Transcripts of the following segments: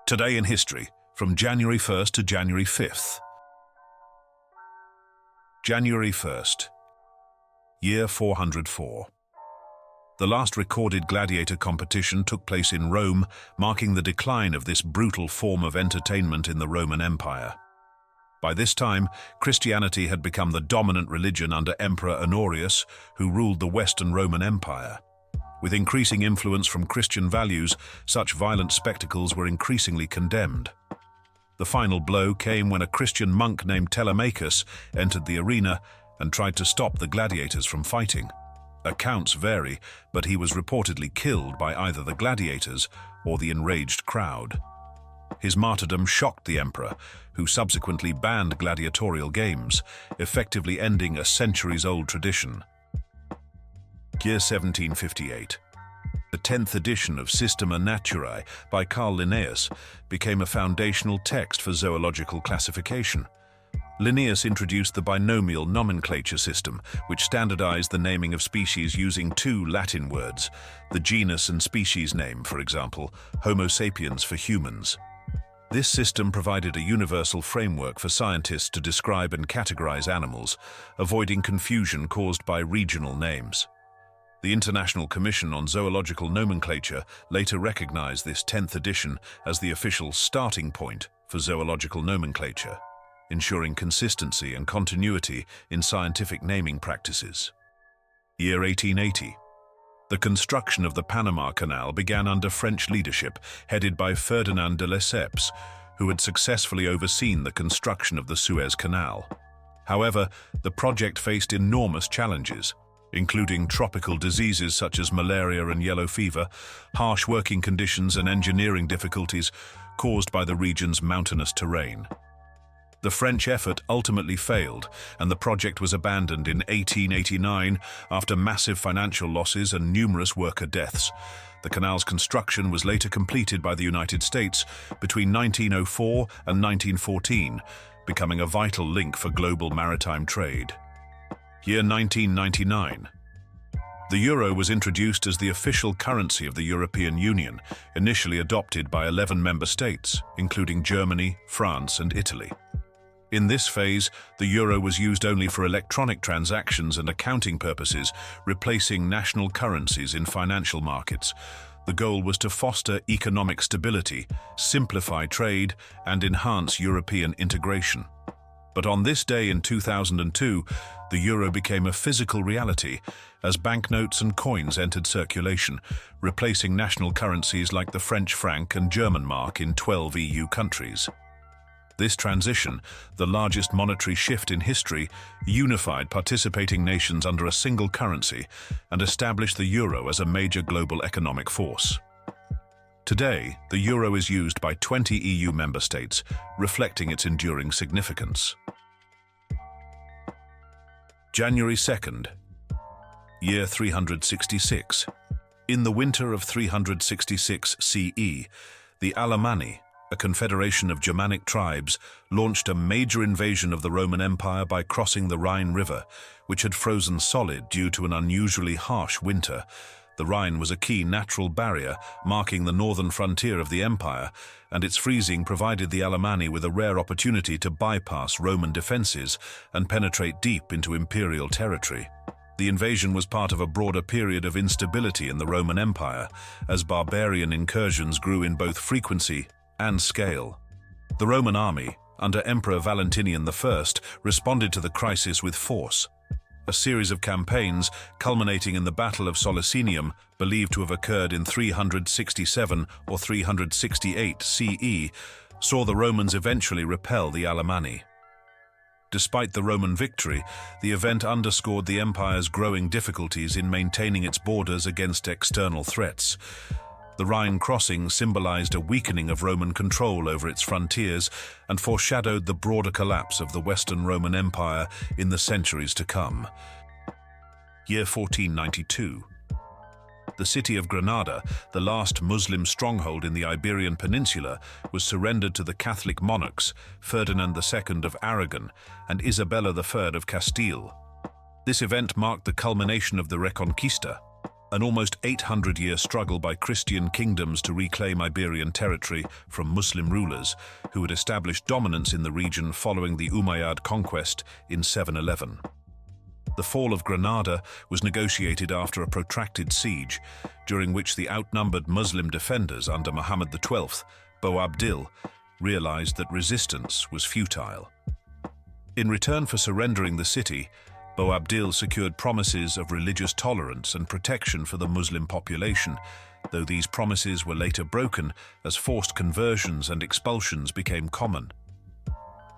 Today in history, from January 1st to January 5th. January 1st, year 404. The last recorded gladiator competition took place in Rome, marking the decline of this brutal form of entertainment in the Roman Empire. By this time, Christianity had become the dominant religion under Emperor Honorius, who ruled the Western Roman Empire. With increasing influence from Christian values, such violent spectacles were increasingly condemned. The final blow came when a Christian monk named Telemachus entered the arena and tried to stop the gladiators from fighting. Accounts vary, but he was reportedly killed by either the gladiators or the enraged crowd. His martyrdom shocked the emperor, who subsequently banned gladiatorial games, effectively ending a centuries-old tradition. Year 1758. The 10th edition of Systema Naturae by Carl Linnaeus became a foundational text for zoological classification. Linnaeus introduced the binomial nomenclature system, which standardized the naming of species using two Latin words, the genus and species name, for example, Homo sapiens for humans. This system provided a universal framework for scientists to describe and categorize animals, avoiding confusion caused by regional names. The International Commission on Zoological Nomenclature later recognized this 10th edition as the official starting point for zoological nomenclature, ensuring consistency and continuity in scientific naming practices. Year 1880. The construction of the Panama Canal began under French leadership, headed by Ferdinand de Lesseps, who had successfully overseen the construction of the Suez Canal. However, the project faced enormous challenges, including tropical diseases such as malaria and yellow fever, harsh working conditions and engineering difficulties caused by the region's mountainous terrain. The French effort ultimately failed, and the project was abandoned in 1889 after massive financial losses and numerous worker deaths. The canal's construction was later completed by the United States between 1904 and 1914, becoming a vital link for global maritime trade. Year 1999. The euro was introduced as the official currency of the European Union, initially adopted by 11 member states, including Germany, France, and Italy. In this phase, the euro was used only for electronic transactions and accounting purposes, replacing national currencies in financial markets. The goal was to foster economic stability, simplify trade, and enhance European integration. But on this day in 2002, the euro became a physical reality as banknotes and coins entered circulation, replacing national currencies like the French franc and German mark in 12 EU countries. This transition, the largest monetary shift in history, unified participating nations under a single currency and established the euro as a major global economic force. Today, the euro is used by 20 EU member states, reflecting its enduring significance. January 2nd, year 366. In the winter of 366 CE, the Alemanni, a confederation of Germanic tribes, launched a major invasion of the Roman Empire by crossing the Rhine River, which had frozen solid due to an unusually harsh winter. The Rhine was a key natural barrier marking the northern frontier of the empire, and its freezing provided the Alemanni with a rare opportunity to bypass Roman defenses and penetrate deep into imperial territory. The invasion was part of a broader period of instability in the Roman Empire, as barbarian incursions grew in both frequency and scale. The Roman army, under Emperor Valentinian I, responded to the crisis with force. A series of campaigns, culminating in the Battle of Solicinium, believed to have occurred in 367 or 368 CE, saw the Romans eventually repel the Alemanni. Despite the Roman victory, the event underscored the empire's growing difficulties in maintaining its borders against external threats. The Rhine crossing symbolized a weakening of Roman control over its frontiers and foreshadowed the broader collapse of the Western Roman Empire in the centuries to come. Year 1492. The city of Granada, the last Muslim stronghold in the Iberian Peninsula, was surrendered to the Catholic monarchs Ferdinand II of Aragon and Isabella III of Castile. This event marked the culmination of the Reconquista, an almost 800-year struggle by Christian kingdoms to reclaim Iberian territory from Muslim rulers who had established dominance in the region following the Umayyad conquest in 711. The fall of Granada was negotiated after a protracted siege, during which the outnumbered Muslim defenders under Muhammad XII, Boabdil, realized that resistance was futile. In return for surrendering the city, Boabdil secured promises of religious tolerance and protection for the Muslim population, though these promises were later broken as forced conversions and expulsions became common.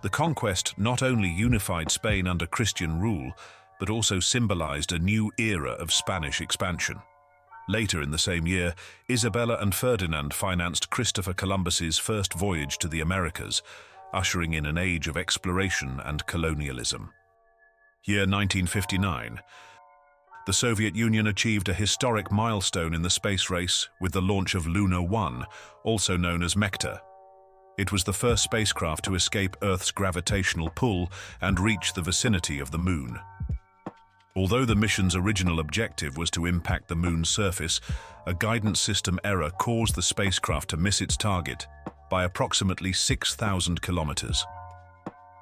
The conquest not only unified Spain under Christian rule, but also symbolized a new era of Spanish expansion. Later in the same year, Isabella and Ferdinand financed Christopher Columbus's first voyage to the Americas, ushering in an age of exploration and colonialism. Year 1959. The Soviet Union achieved a historic milestone in the space race with the launch of Luna 1, also known as Mekta. It was the first spacecraft to escape Earth's gravitational pull and reach the vicinity of the Moon. Although the mission's original objective was to impact the Moon's surface, a guidance system error caused the spacecraft to miss its target by approximately 6,000 kilometers.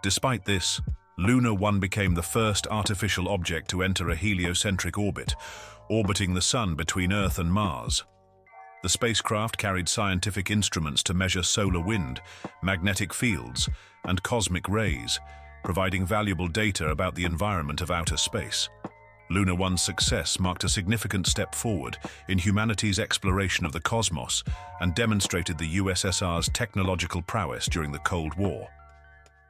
Despite this, Luna 1 became the first artificial object to enter a heliocentric orbit, orbiting the Sun between Earth and Mars. The spacecraft carried scientific instruments to measure solar wind, magnetic fields, and cosmic rays, providing valuable data about the environment of outer space. Luna 1's success marked a significant step forward in humanity's exploration of the cosmos and demonstrated the USSR's technological prowess during the Cold War.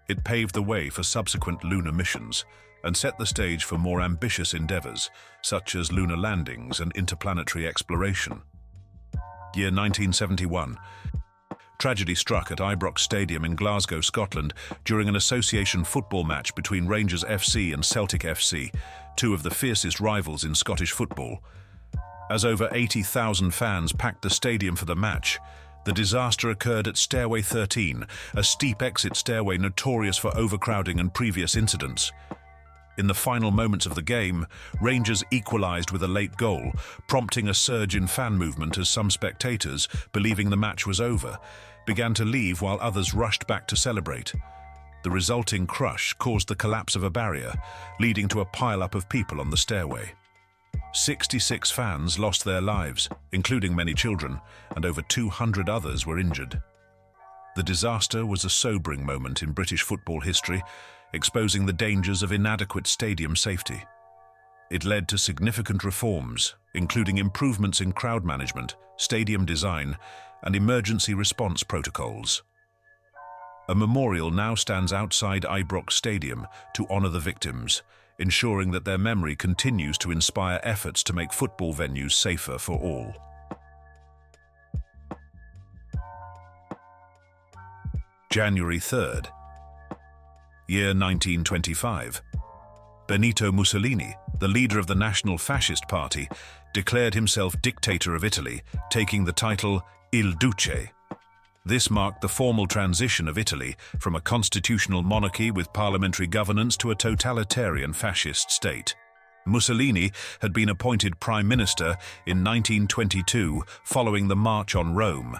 It paved the way for subsequent lunar missions and set the stage for more ambitious endeavors, such as lunar landings and interplanetary exploration. Year 1971. Tragedy struck at Ibrox Stadium in Glasgow, Scotland, during an association football match between Rangers FC and Celtic FC, two of the fiercest rivals in Scottish football. As over 80,000 fans packed the stadium for the match, the disaster occurred at Stairway 13, a steep exit stairway notorious for overcrowding and previous incidents. In the final moments of the game, Rangers equalised with a late goal, prompting a surge in fan movement as some spectators, believing the match was over, began to leave while others rushed back to celebrate. The resulting crush caused the collapse of a barrier, leading to a pile-up of people on the stairway. 66 fans lost their lives, including many children, and over 200 others were injured. The disaster was a sobering moment in British football history, exposing the dangers of inadequate stadium safety. It led to significant reforms, including improvements in crowd management, stadium design, and emergency response protocols. A memorial now stands outside Ibrox Stadium to honour the victims, ensuring that their memory continues to inspire efforts to make football venues safer for all. January 3rd. Year 1925. Benito Mussolini, the leader of the National Fascist Party, declared himself dictator of Italy, taking the title Il Duce. This marked the formal transition of Italy from a constitutional monarchy with parliamentary governance to a totalitarian fascist state. Mussolini had been appointed prime minister in 1922 following the March on Rome,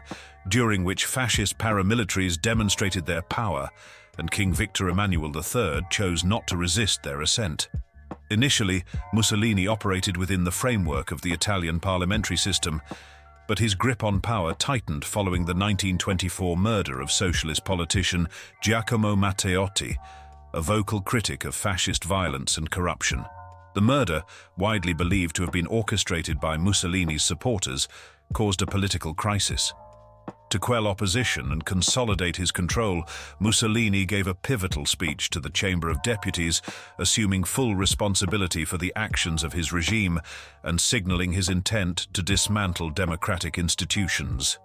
during which fascist paramilitaries demonstrated their power, and King Victor Emmanuel III chose not to resist their ascent. Initially, Mussolini operated within the framework of the Italian parliamentary system, but his grip on power tightened following the 1924 murder of socialist politician Giacomo Matteotti, a vocal critic of fascist violence and corruption. The murder, widely believed to have been orchestrated by Mussolini's supporters, caused a political crisis. To quell opposition and consolidate his control, Mussolini gave a pivotal speech to the Chamber of Deputies, assuming full responsibility for the actions of his regime and signaling his intent to dismantle democratic institutions.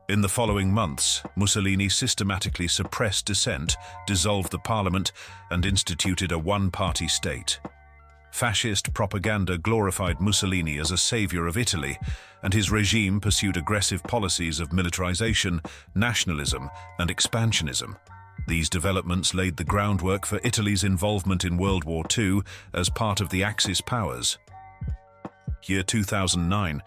In the following months, Mussolini systematically suppressed dissent, dissolved the parliament, and instituted a one-party state. Fascist propaganda glorified Mussolini as a savior of Italy, and his regime pursued aggressive policies of militarization, nationalism, and expansionism. These developments laid the groundwork for Italy's involvement in World War II as part of the Axis powers. Year 2009.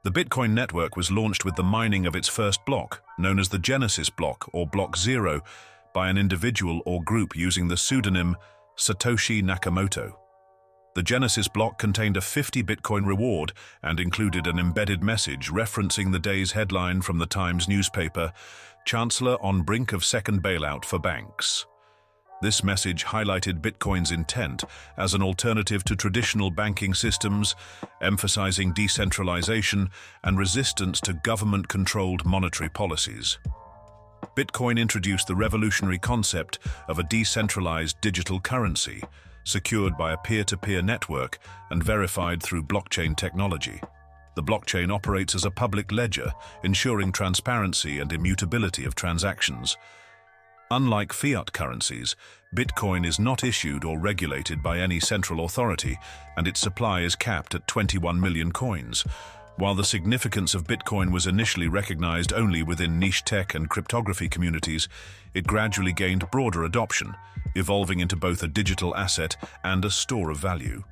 The Bitcoin network was launched with the mining of its first block, known as the Genesis block or Block 0, by an individual or group using the pseudonym Satoshi Nakamoto. The Genesis block contained a 50 Bitcoin reward and included an embedded message referencing the day's headline from the Times newspaper, "Chancellor on brink of second bailout for banks." This message highlighted Bitcoin's intent as an alternative to traditional banking systems, emphasizing decentralization and resistance to government-controlled monetary policies. Bitcoin introduced the revolutionary concept of a decentralized digital currency, secured by a peer-to-peer network and verified through blockchain technology. The blockchain operates as a public ledger, ensuring transparency and immutability of transactions. Unlike fiat currencies, Bitcoin is not issued or regulated by any central authority, and its supply is capped at 21 million coins. While the significance of Bitcoin was initially recognized only within niche tech and cryptography communities, it gradually gained broader adoption, evolving into both a digital asset and a store of value.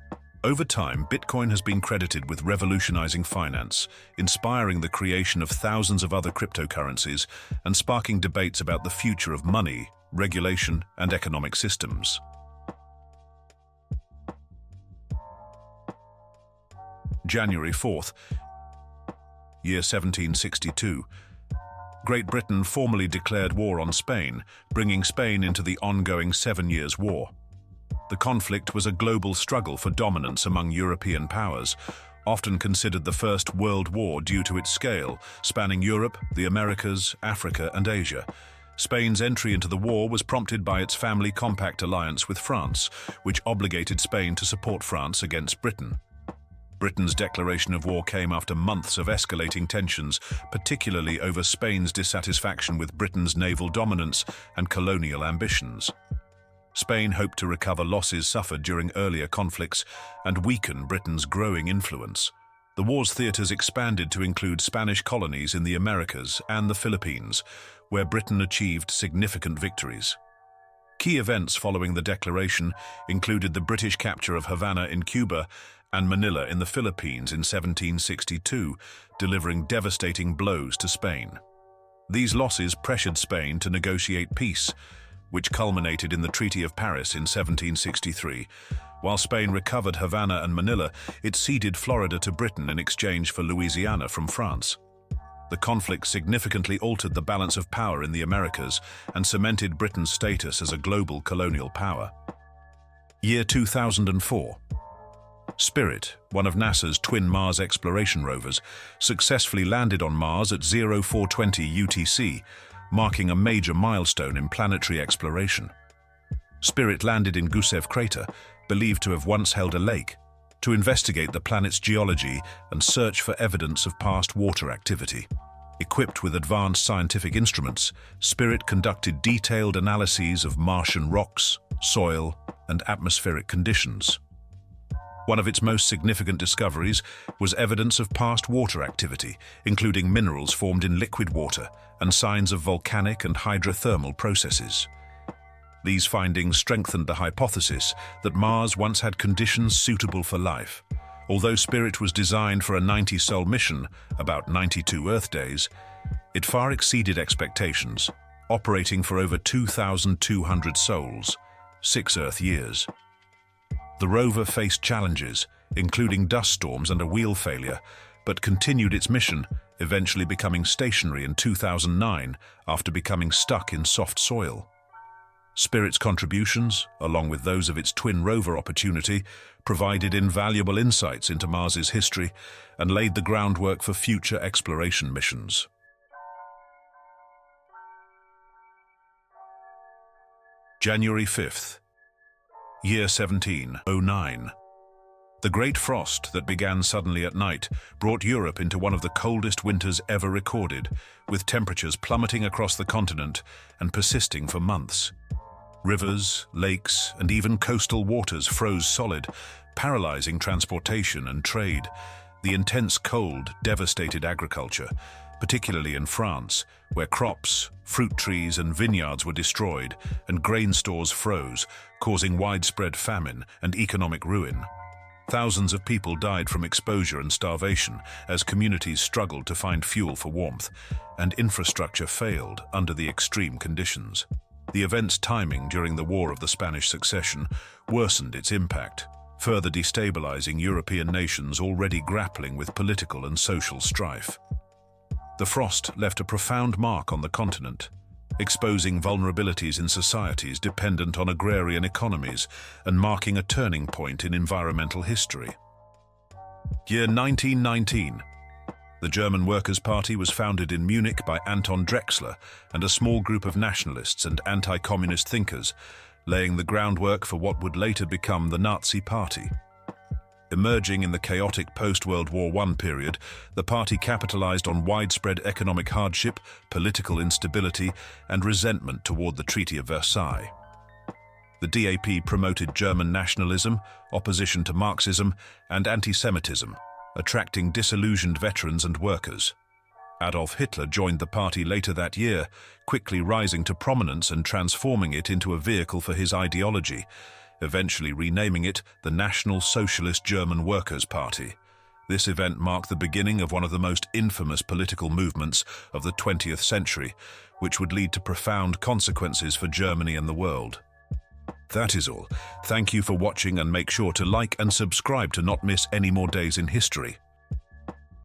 Over time, Bitcoin has been credited with revolutionizing finance, inspiring the creation of thousands of other cryptocurrencies, and sparking debates about the future of money, regulation, and economic systems. January 4th, year 1762. Great Britain formally declared war on Spain, bringing Spain into the ongoing 7 Years' War. The conflict was a global struggle for dominance among European powers, often considered the First World War due to its scale, spanning Europe, the Americas, Africa, and Asia. Spain's entry into the war was prompted by its Family Compact alliance with France, which obligated Spain to support France against Britain. Britain's declaration of war came after months of escalating tensions, particularly over Spain's dissatisfaction with Britain's naval dominance and colonial ambitions. Spain hoped to recover losses suffered during earlier conflicts and weaken Britain's growing influence. The war's theaters expanded to include Spanish colonies in the Americas and the Philippines, where Britain achieved significant victories. Key events following the declaration included the British capture of Havana in Cuba and Manila in the Philippines in 1762, delivering devastating blows to Spain. These losses pressured Spain to negotiate peace, which culminated in the Treaty of Paris in 1763. While Spain recovered Havana and Manila, it ceded Florida to Britain in exchange for Louisiana from France. The conflict significantly altered the balance of power in the Americas and cemented Britain's status as a global colonial power. Year 2004. Spirit, one of NASA's twin Mars exploration rovers, successfully landed on Mars at 0420 UTC, marking a major milestone in planetary exploration. Spirit landed in Gusev crater, believed to have once held a lake, to investigate the planet's geology and search for evidence of past water activity. Equipped with advanced scientific instruments, Spirit conducted detailed analyses of Martian rocks, soil, and atmospheric conditions. One of its most significant discoveries was evidence of past water activity, including minerals formed in liquid water and signs of volcanic and hydrothermal processes. These findings strengthened the hypothesis that Mars once had conditions suitable for life. Although Spirit was designed for a 90-sol mission, about 92 Earth days, it far exceeded expectations, operating for over 2,200 sols, 6 Earth years. The rover faced challenges, including dust storms and a wheel failure, but continued its mission, eventually becoming stationary in 2009 after becoming stuck in soft soil. Spirit's contributions, along with those of its twin rover Opportunity, provided invaluable insights into Mars's history and laid the groundwork for future exploration missions. January 5th. Year 1709. The Great Frost that began suddenly at night brought Europe into one of the coldest winters ever recorded, with temperatures plummeting across the continent and persisting for months. Rivers, lakes, and even coastal waters froze solid, paralyzing transportation and trade. The intense cold devastated agriculture, particularly in France, where crops, fruit trees, and vineyards were destroyed, and grain stores froze, causing widespread famine and economic ruin. Thousands of people died from exposure and starvation as communities struggled to find fuel for warmth, and infrastructure failed under the extreme conditions. The event's timing during the War of the Spanish Succession worsened its impact, further destabilizing European nations already grappling with political and social strife. The frost left a profound mark on the continent, exposing vulnerabilities in societies dependent on agrarian economies and marking a turning point in environmental history. Year 1919. The German Workers' Party was founded in Munich by Anton Drexler and a small group of nationalists and anti-communist thinkers, laying the groundwork for what would later become the Nazi Party. Emerging in the chaotic post-World War I period, the party capitalized on widespread economic hardship, political instability, and resentment toward the Treaty of Versailles. The DAP promoted German nationalism, opposition to Marxism, and anti-Semitism, attracting disillusioned veterans and workers. Adolf Hitler joined the party later that year, quickly rising to prominence and transforming it into a vehicle for his ideology, eventually renaming it the National Socialist German Workers' Party. This event marked the beginning of one of the most infamous political movements of the 20th century, which would lead to profound consequences for Germany and the world. That is all. Thank you for watching, and make sure to like and subscribe to not miss any more days in history.